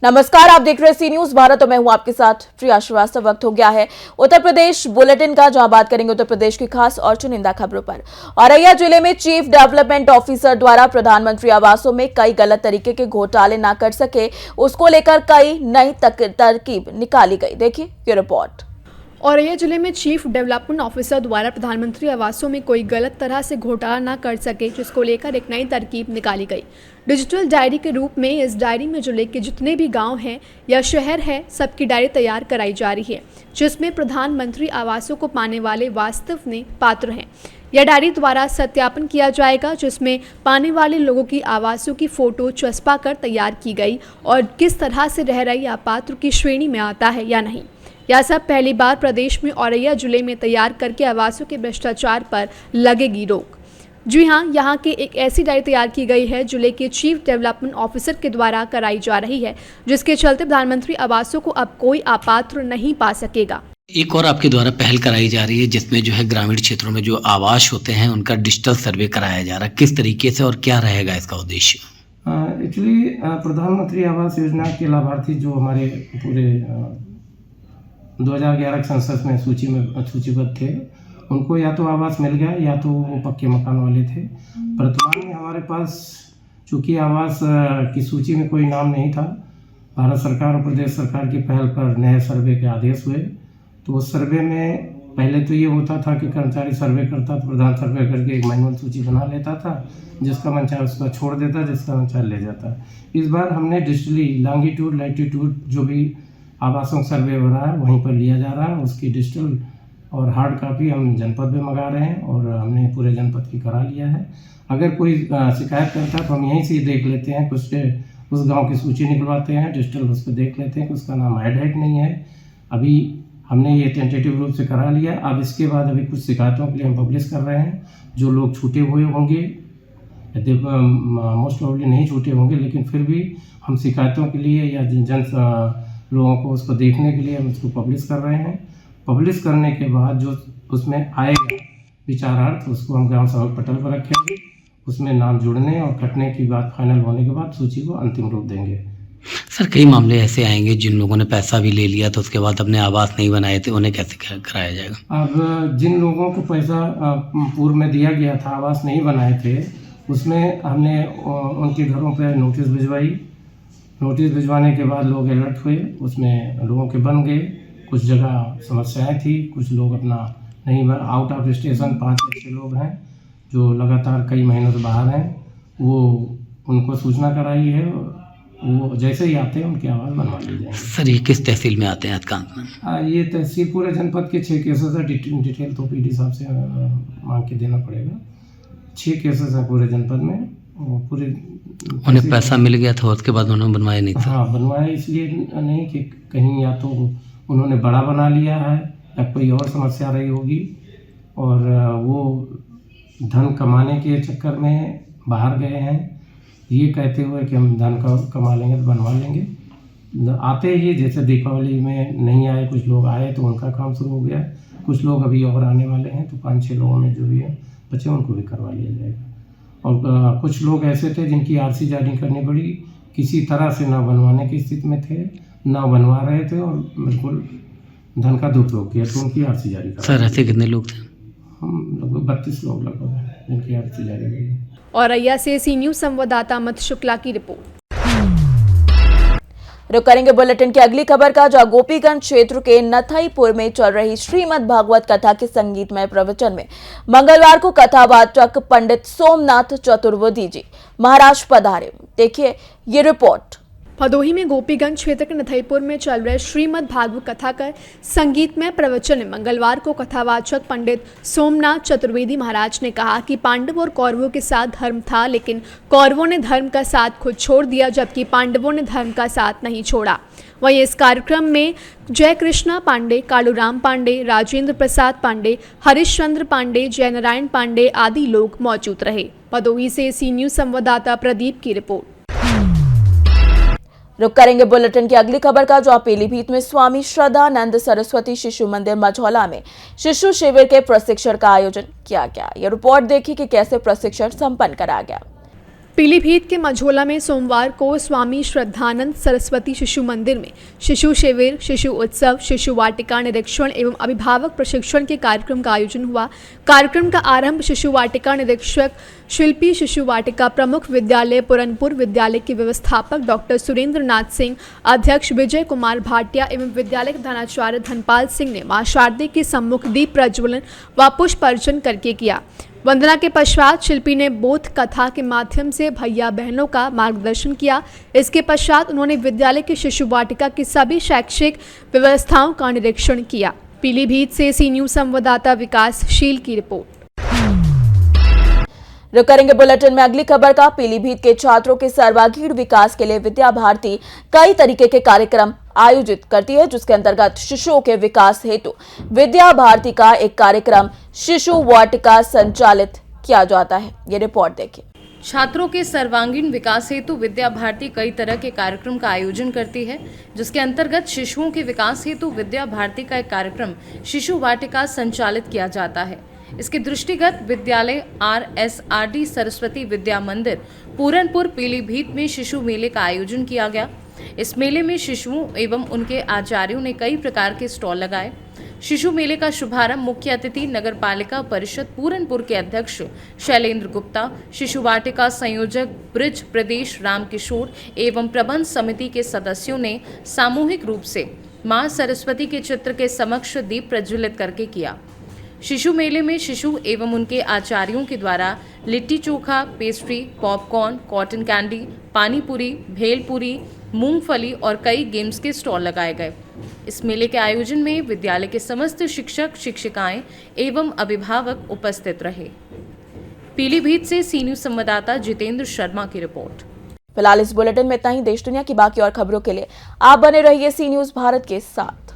नमस्कार, आप देख रहे हैं सी न्यूज भारत और मैं हूं आपके साथ प्रिया श्रीवास्तव। वक्त हो गया है उत्तर प्रदेश बुलेटिन का, जहां बात करेंगे उत्तर प्रदेश की खास और चुनिंदा खबरों पर। औरैया जिले में चीफ डेवलपमेंट ऑफिसर द्वारा प्रधानमंत्री आवासों में कई गलत तरीके के घोटाले न कर सके, उसको लेकर कई नई तरकीब निकाली गई। देखिए ये रिपोर्ट। औरैया जिले में चीफ डेवलपमेंट ऑफिसर द्वारा प्रधानमंत्री आवासों में कोई गलत तरह से घोटाला न कर सके, जिसको लेकर एक नई तरकीब निकाली गई। डिजिटल डायरी के रूप में इस डायरी में जिले के जितने भी गांव हैं या शहर है, सबकी डायरी तैयार कराई जा रही है, जिसमें प्रधानमंत्री आवासों को पाने वाले वास्तव में पात्र हैं। यह डायरी द्वारा सत्यापन किया जाएगा, जिसमें पाने वाले लोगों की आवासों की फोटो चस्पा कर तैयार की गई और किस तरह से रह रही अपात्र की श्रेणी में आता है या नहीं। यह सब पहली बार प्रदेश में औरैया जिले में तैयार करके आवासों के भ्रष्टाचार पर लगेगी रोक। जी हां, यहां के एक ऐसी डायरी तैयार की गई है जिले के चीफ डेवलपमेंट ऑफिसर के द्वारा कराई जा रही है, जिसके चलते प्रधानमंत्री आवासों को अब कोई अपात्र नहीं पा सकेगा। एक और आपके द्वारा पहल कराई जा रही है, जिसमें जो है ग्रामीण क्षेत्रों में जो आवास होते हैं उनका डिजिटल सर्वे कराया जा रहा है। किस तरीके से और क्या रहेगा इसका उद्देश्य? एक्चुअली प्रधानमंत्री आवास योजना के लाभार्थी जो हमारे पूरे 2011 संसद में सूचीबद्ध थे, उनको या तो आवास मिल गया या तो वो पक्के मकान वाले थे। वर्तमान में हमारे पास चूँकि आवास की सूची में कोई नाम नहीं था, भारत सरकार और प्रदेश सरकार की पहल पर नए सर्वे के आदेश हुए। तो उस सर्वे में पहले तो ये होता था कि कर्मचारी सर्वे करता, तो प्रधान सर्वे करके एक मैनुअल सूची बना लेता था, जिसका मन चाहे उसका छोड़ देता, जिसका मन चाहे ले जाता। इस बार हमने डिजिटली लॉन्गिट्यूड लैटिट्यूड जो भी आवासों सर्वे हो रहा है वहीं पर लिया जा रहा है, उसकी डिजिटल और हार्ड कॉपी हम जनपद में मंगा रहे हैं और हमने पूरे जनपद की करा लिया है। अगर कोई शिकायत करता है तो हम यहीं से ही देख लेते हैं, कुछ उस गांव की सूची निकलवाते हैं, डिजिटल उस पर देख लेते हैं कि उसका नाम ऐड है कि नहीं है। अभी हमने ये टेंटेटिव रूप से करा लिया। अब इसके बाद अभी कुछ शिकायतों के लिए हम पब्लिश कर रहे हैं। जो लोग छूटे हुए होंगे, मोस्ट प्रॉब्ली नहीं छूटे होंगे, लेकिन फिर भी हम शिकायतों के लिए या लोगों को उसको देखने के लिए हम उसको पब्लिश कर रहे हैं। पब्लिश करने के बाद जो उसमें आएगा विचारार्थ, उसको हम ग्राम सभा पटल पर रखेंगे। उसमें नाम जुड़ने और कटने की बात फाइनल होने के बाद सूची को अंतिम रूप देंगे। सर, कई मामले ऐसे आएंगे जिन लोगों ने पैसा भी ले लिया तो उसके बाद अपने आवास नहीं बनाए थे, उन्हें कैसे कराया जाएगा? अब जिन लोगों को पैसा पूर्व में दिया गया था, आवास नहीं बनाए थे, उसमें हमने उनके घरों पर नोटिस भिजवाई। नोटिस भिजवाने के बाद लोग अलर्ट हुए, उसमें लोगों के बन गए। कुछ जगह समस्याएं थी, कुछ लोग अपना नहीं, आउट ऑफ स्टेशन 5 ऐसे लोग हैं जो लगातार कई महीनों से बाहर हैं, वो उनको सूचना कराई है, वो जैसे ही आते हैं उनकी आवाज़ बनवा ली जाएगी। सर, ये किस तहसील में आते हैं हथकांत में? ये तहसील पूरे जनपद के 6 केसेस है। डिटेल तो पीडी साहब से मांग के देना पड़ेगा। 6 केसेस हैं पूरे जनपद में। पूरे उन्हें पैसा मिल गया था, उसके बाद उन्होंने बनवाया नहीं था? हाँ, बनवाया इसलिए नहीं कि कहीं या तो उन्होंने बड़ा बना लिया है या कोई और समस्या रही होगी और वो धन कमाने के चक्कर में बाहर गए हैं, ये कहते हुए कि हम धन कमा लेंगे तो बनवा लेंगे। आते ही जैसे दीपावली में नहीं आए, कुछ लोग आए तो उनका काम शुरू हो गया। कुछ लोग अभी और आने वाले हैं, तो 5-6 लोगों में जो भी है बच्चे उनको भी करवा लिया जाएगा। और कुछ लोग ऐसे थे जिनकी आरसी जारी करनी पड़ी, किसी तरह से ना बनवाने की स्थिति में थे, ना बनवा रहे थे और बिल्कुल धन का दुरुपयोग किया, तो उनकी आरसी जारी करा। सर, ऐसे कितने लोग थे? हम लगभग 32 लोग लगभग जिनकी आरसी जारी हुई। औरैया से सी न्यूज संवाददाता अमित शुक्ला की रिपोर्ट। रुक करेंगे बुलेटिन की अगली खबर का, जहां गोपीगंज क्षेत्र के नथईपुर में चल रही श्रीमद् भागवत कथा के संगीतमय प्रवचन में मंगलवार को कथावाचक पंडित सोमनाथ चतुर्वेदी जी महाराज पधारे। देखिए ये रिपोर्ट। भदोही में गोपीगंज क्षेत्र के नथईपुर में चल रहे श्रीमद् भागवत कथा का संगीतमय प्रवचन में मंगलवार को कथावाचक पंडित सोमनाथ चतुर्वेदी महाराज ने कहा कि पांडवों और कौरवों के साथ धर्म था, लेकिन कौरवों ने धर्म का साथ खुद छोड़ दिया, जबकि पांडवों ने धर्म का साथ नहीं छोड़ा। वहीं इस कार्यक्रम में जय कृष्णा पांडे, कालूराम पांडे, राजेंद्र प्रसाद पांडे, हरिश्चंद्र पांडे, जयनारायण पांडे आदि लोग मौजूद रहे। भदोही से सी न्यूज संवाददाता प्रदीप की रिपोर्ट। रुक करेंगे बुलेटिन की अगली खबर का, जो आप पीलीभीत में स्वामी श्रद्धानंद सरस्वती शिशु मंदिर मझौला में शिशु शिविर के प्रशिक्षण का आयोजन किया गया। यह रिपोर्ट देखी कि कैसे प्रशिक्षण संपन्न करा गया। पीलीभीत के मझौला में सोमवार को स्वामी श्रद्धानंद सरस्वती शिशु मंदिर में शिशु शिविर, शिशु उत्सव, शिशु वाटिका निरीक्षण एवं अभिभावक प्रशिक्षण के कार्यक्रम का आयोजन हुआ। कार्यक्रम का आरंभ शिशु वाटिका निरीक्षक शिल्पी, शिशु वाटिका प्रमुख विद्यालय पुरनपुर विद्यालय के व्यवस्थापक डॉक्टर सुरेंद्र नाथ सिंह, अध्यक्ष विजय कुमार भाटिया एवं विद्यालय के प्रधानाचार्य धनपाल सिंह ने मां शारदे के सम्मुख दीप प्रज्वलन व पुष्प अर्चन करके किया। वंदना के पश्चात शिल्पी ने बोध कथा के माध्यम से भैया बहनों का मार्गदर्शन किया। इसके पश्चात उन्होंने विद्यालय की शिशु वाटिका की सभी शैक्षिक व्यवस्थाओं का निरीक्षण किया। पीलीभीत से सी न्यूज संवाददाता विकासशील की रिपोर्ट। रुक करेंगे बुलेटिन में अगली खबर का। पीलीभीत के छात्रों के सर्वांगीण विकास के लिए विद्या भारती कई तरीके के कार्यक्रम आयोजित करती है, जिसके अंतर्गत शिशुओं के विकास हेतु विद्या भारती का एक कार्यक्रम शिशु वाटिका संचालित किया जाता है। ये रिपोर्ट देखिए। छात्रों के सर्वांगीण विकास हेतु विद्या भारती कई तरह के कार्यक्रम का आयोजन करती है, जिसके अंतर्गत शिशुओं के विकास हेतु विद्या भारती का एक कार्यक्रम शिशु वाटिका संचालित किया जाता है। इसके दृष्टिगत विद्यालय RSRD सरस्वती विद्या मंदिर पूरनपुर पीलीभीत में शिशु मेले का आयोजन किया गया। इस मेले में शिशुओं एवं उनके आचार्यों ने कई प्रकार के स्टॉल लगाए। शिशु मेले का शुभारंभ मुख्य अतिथि नगर पालिका परिषद पूरनपुर के अध्यक्ष शैलेंद्र गुप्ता, शिशु वाटिका संयोजक ब्रिज प्रदेश रामकिशोर एवं प्रबंध समिति के सदस्यों ने सामूहिक रूप से मां सरस्वती के चित्र के समक्ष दीप प्रज्वलित करके किया। शिशु मेले में शिशु एवं उनके आचार्यों के द्वारा litti chokha, pastry, popcorn, cotton candy, पानी पूरी, भेलपूरी, मूंगफली और कई गेम्स के स्टॉल लगाए गए। इस मेले के आयोजन में विद्यालय के समस्त शिक्षक, शिक्षिकाएं एवं अभिभावक उपस्थित रहे। पीलीभीत से सी न्यूज संवाददाता जितेंद्र शर्मा की रिपोर्ट। फिलहाल इस बुलेटिन में इतना ही। देश दुनिया की बाकी और खबरों के लिए आप बने रहिए सी न्यूज भारत के साथ।